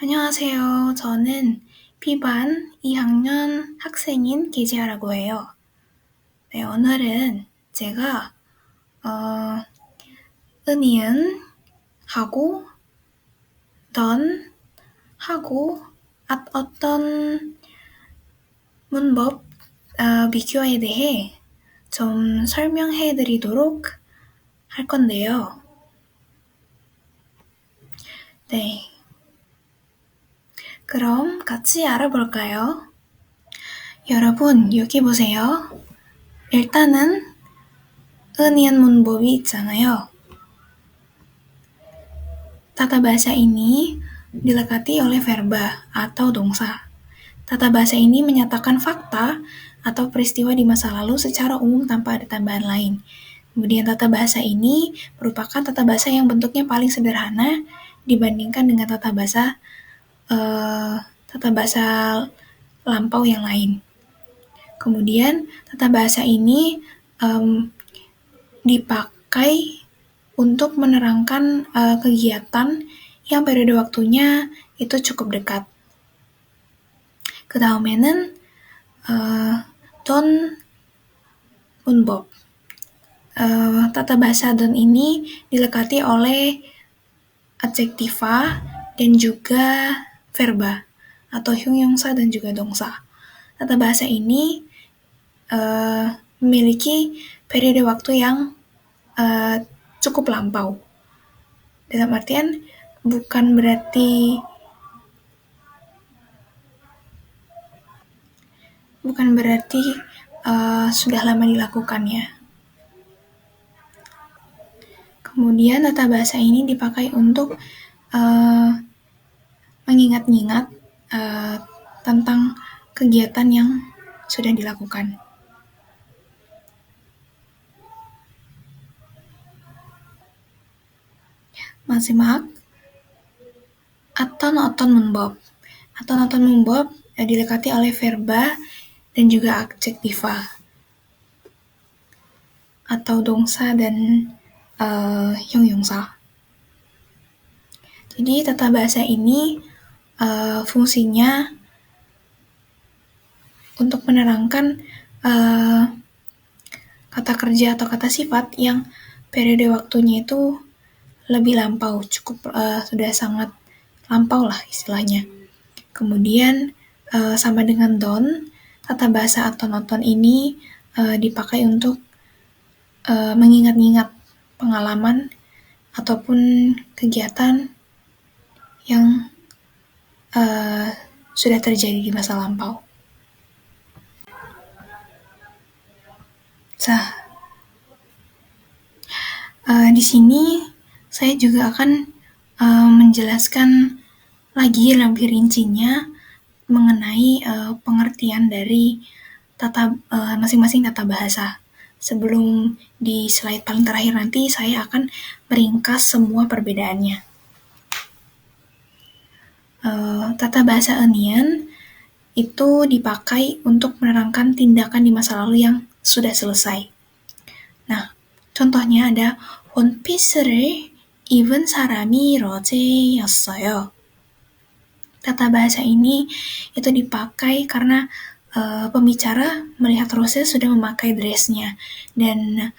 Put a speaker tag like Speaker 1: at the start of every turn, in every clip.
Speaker 1: 안녕하세요. 저는 B반 2학년 학생인 계지아라고 해요. 네, 오늘은 제가 은이은 하고 던 하고 어떤 문법 비교에 대해 좀 설명해 드리도록 할 건데요. 네. 그럼 같이 알아볼까요? 여러분, 여기 보세요. 일단은 은이은 문법이 있잖아요. Tata bahasa ini dilekati oleh verba atau dongsa. Tata bahasa ini menyatakan fakta atau peristiwa di masa lalu secara umum tanpa ada tambahan lain. Kemudian tata bahasa ini merupakan tata bahasa yang bentuknya paling sederhana dibandingkan dengan tata bahasa lampau yang lain. Kemudian tata bahasa ini dipakai untuk menerangkan kegiatan yang periode waktunya itu cukup dekat. 그 다음에는 don 문법. Tata bahasa don ini dilekati oleh adjektiva dan juga verba atau hyunghyongsa dan juga dongsa. Tata bahasa ini memiliki periode waktu yang cukup lampau. Dalam artian bukan berarti sudah lama dilakukannya. Kemudian tata bahasa ini dipakai untuk mengingat-ingat tentang kegiatan yang sudah dilakukan. 마지막 어떤 문법. 어떤 문법 dilekati oleh verba dan juga adjektiva atau dongsa dan hyunghyongsa. Jadi tata bahasa ini fungsinya untuk menerangkan kata kerja atau kata sifat yang periode waktunya itu lebih lampau, cukup sudah sangat lampau lah istilahnya. Kemudian sama dengan don, tata bahasa atau noton ini dipakai untuk mengingat-ingat pengalaman ataupun kegiatan yang sudah terjadi di masa lampau. Di sini saya juga akan menjelaskan lagi lebih rincinya mengenai pengertian dari masing-masing tata bahasa. Sebelum di slide paling terakhir nanti saya akan meringkas semua perbedaannya. Tata bahasa Eunian itu dipakai untuk menerangkan tindakan di masa lalu yang sudah selesai. Nah, contohnya ada 원피스를 입은 사람이 로제였어요. Tata bahasa ini itu dipakai karena pembicara melihat Rose sudah memakai dressnya dan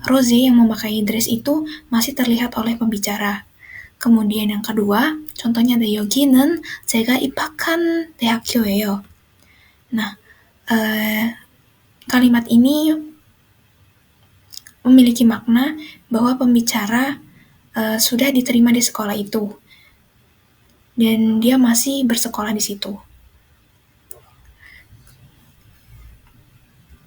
Speaker 1: Rose yang memakai dress itu masih terlihat oleh pembicara. kemudian yang kedua, contohnya ada 여기는 제가 입학한 대학교예요. Nah, kalimat ini memiliki makna bahwa pembicara sudah diterima di sekolah itu dan dia masih bersekolah di situ.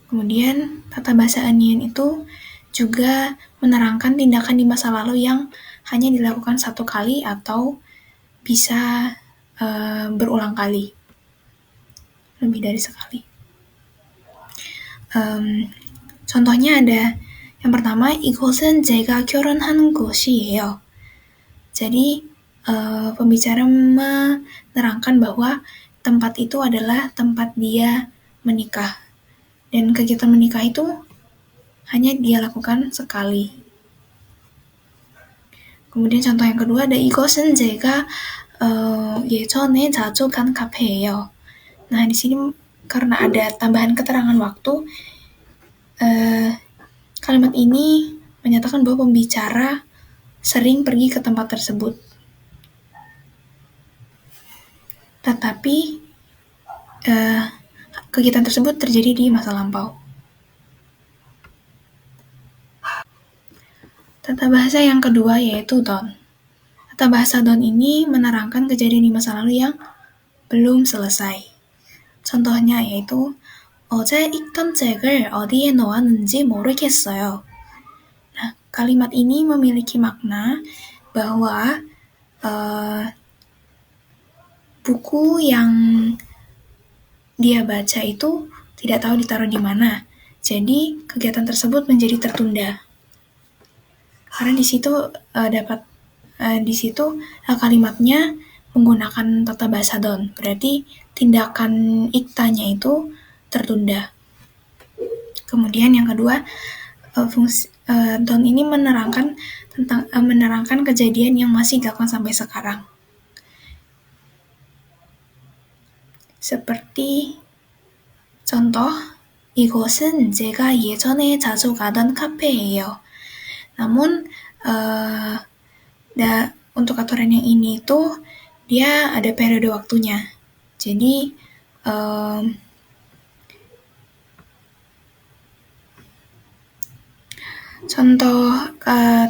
Speaker 1: Kemudian tata bahasa Eunian itu juga menerangkan tindakan di masa lalu yang hanya dilakukan satu kali atau bisa berulang kali, lebih dari sekali. Contohnya ada yang pertama, 이곳은 제가 결혼한 곳이에요. Jadi pembicara menerangkan bahwa tempat itu adalah tempat dia menikah. Dan kegiatan menikah itu hanya dia lakukan sekali. Kemudian contoh yang kedua ada 이것은 제가 예전에 자주 간 카페예요. Nah, di sini karena ada tambahan keterangan waktu, kalimat ini menyatakan bahwa pembicara sering pergi ke tempat tersebut. Tetapi kegiatan tersebut terjadi di masa lampau. Tata bahasa yang kedua yaitu don. Tata bahasa don ini menerangkan kejadian di masa lalu yang belum selesai. Contohnya yaitu 어제 읽던 책을 어디에 놓았는지 모르겠어요. Nah, kalimat ini memiliki makna bahwa buku yang dia baca itu tidak tahu ditaruh di mana. Jadi kegiatan tersebut menjadi tertunda. Karena di situ kalimatnya menggunakan tata bahasa don. Berarti tindakan iktanya itu tertunda. Kemudian yang kedua, don ini menerangkan kejadian yang masih dilakukan sampai sekarang. Seperti contoh, 이곳은 제가 예전에 자주 가던 카페예요. Namun untuk aturan yang ini itu dia ada periode waktunya. Jadi contoh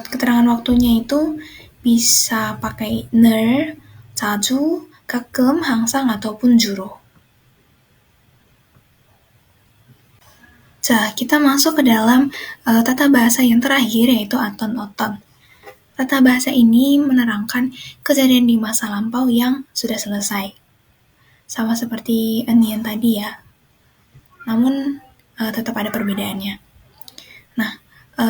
Speaker 1: keterangan waktunya itu bisa pakai 늘, 자주, 가끔, 항상 ataupun 주로. Kita masuk ke dalam tata bahasa yang terakhir yaitu aton-oton. Tata bahasa ini menerangkan kejadian di masa lampau yang sudah selesai. Sama seperti enian tadi ya. Namun tetap ada perbedaannya. Nah,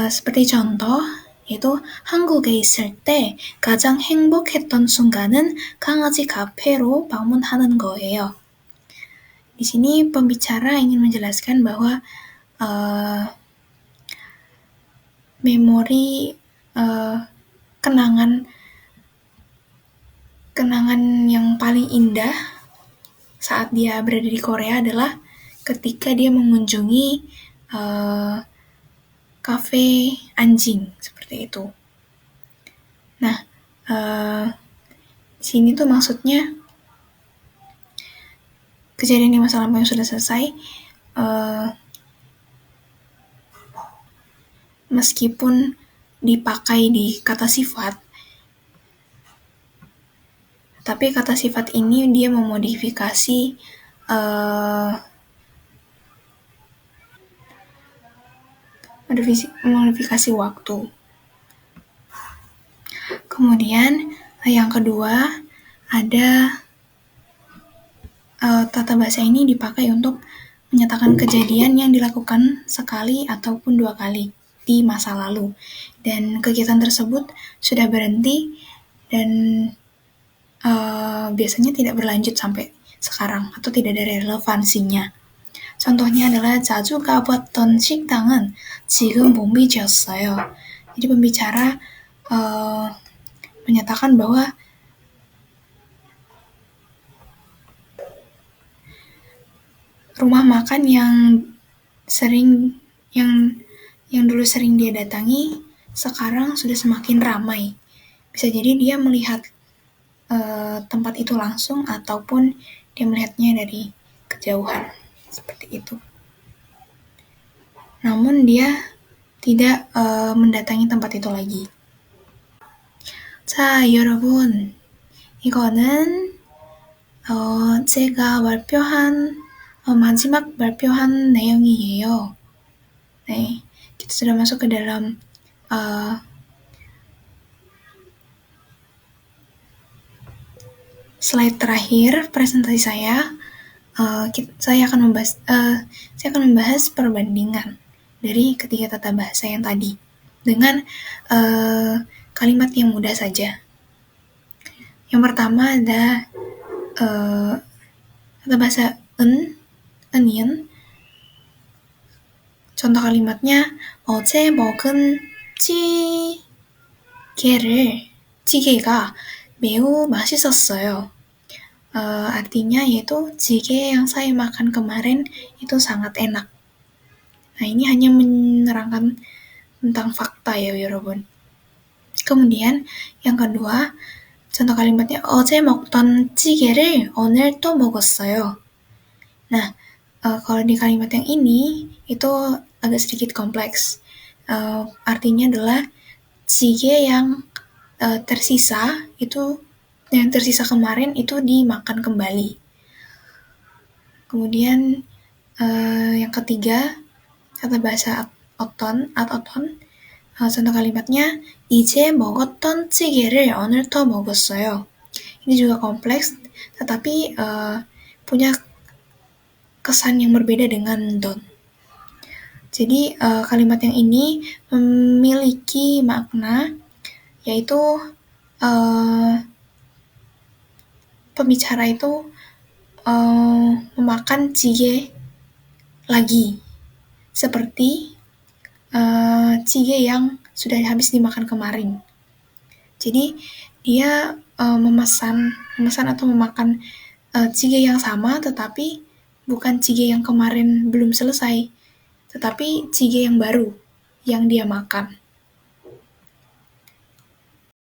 Speaker 1: seperti contoh yaitu 한국에 있을 때 가장 행복했던 순간은 강아지 카페로 방문하는 거예요. Di sini pembicara ingin menjelaskan bahwa memori kenangan yang paling indah saat dia berada di Korea adalah ketika dia mengunjungi kafe anjing seperti itu. Nah, di sini tuh maksudnya kejadian di masa lampau yang sudah selesai, meskipun dipakai di kata sifat, tapi kata sifat ini dia memodifikasi waktu. Kemudian yang kedua ada tata bahasa ini dipakai untuk menyatakan kejadian yang dilakukan sekali ataupun dua kali di masa lalu, dan kegiatan tersebut sudah berhenti dan biasanya tidak berlanjut sampai sekarang atau tidak ada relevansinya. contohnya adalah 자주 가봤던 식당은 지금 못 미쳤어요. Jadi pembicara menyatakan bahwa rumah makan yang dulu sering dia datangi sekarang sudah semakin ramai. Bisa jadi dia melihat tempat itu langsung ataupun dia melihatnya dari kejauhan seperti itu. Namun dia tidak mendatangi tempat itu lagi. 자, 여러분, 이거는 제가 마지막 발표한 내용이에요. 네, kita sudah masuk ke dalam slide terakhir presentasi saya. Saya akan membahas perbandingan dari ketiga tata bahasa yang tadi dengan kalimat yang mudah saja. Yang pertama ada tata bahasa onion. contoh kalimatnya 어제 먹은 찌개가 매우 맛있었어요. Artinya yaitu jjigae yang saya makan kemarin itu sangat enak. Nah, ini hanya menerangkan tentang fakta ya, 여러분. Kemudian yang kedua, contoh kalimatnya 어제 먹던 찌개를 오늘 또 먹었어요. Nah, kalau di kalimat yang ini itu agak sedikit kompleks. Artinya adalah jjigae yang tersisa kemarin itu dimakan kembali. Kemudian yang ketiga, kata bahasa oton, contoh kalimatnya 이제 먹었던 찌개를 오늘 또 먹었어요. Ini juga kompleks, tetapi punya kesan yang berbeda dengan don. Jadi kalimat yang ini memiliki makna yaitu pembicara itu memakan jjigae lagi, seperti jjigae yang sudah habis dimakan kemarin. Jadi dia memesan atau memakan jjigae yang sama, tetapi bukan jjigae yang kemarin belum selesai, tetapi jjigae yang baru yang dia makan.